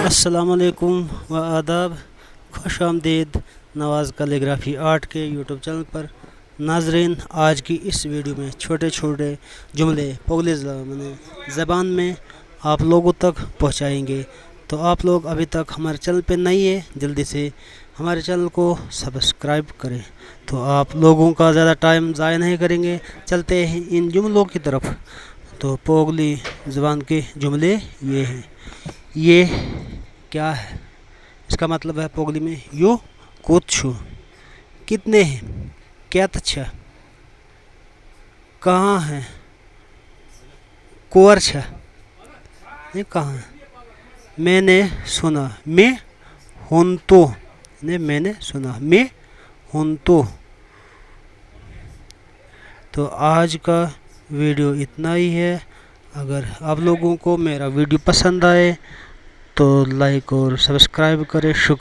السلام علیکم و آداب، خوش آمدید نواز کیلیگرافی آرٹ کے یوٹیوب چینل پر۔ ناظرین، آج کی اس ویڈیو میں چھوٹے چھوٹے جملے پوگلی زبان میں آپ لوگوں تک پہنچائیں گے۔ تو آپ لوگ ابھی تک ہمارے چینل پہ نہیں ہیں، جلدی سے ہمارے چینل کو سبسکرائب کریں۔ تو آپ لوگوں کا زیادہ ٹائم ضائع نہیں کریں گے، چلتے ہیں ان جملوں کی طرف۔ تو پوگلی زبان کے جملے یہ ہیں۔ یہ کیا ہے؟ اس کا مطلب ہے پوگلی میں یو کوچھو، کتنے ہیں، کیا تچھا، کہاں ہیں، کورچھا، کہاں ہے، میں نے سنا، میں ہونتو، میں نے سنا، میں ہونتو۔ تو آج کا ویڈیو اتنا ہی ہے۔ اگر آپ لوگوں کو میرا ویڈیو پسند آئے تو لائک اور سبسکرائب کریں۔ شکریہ۔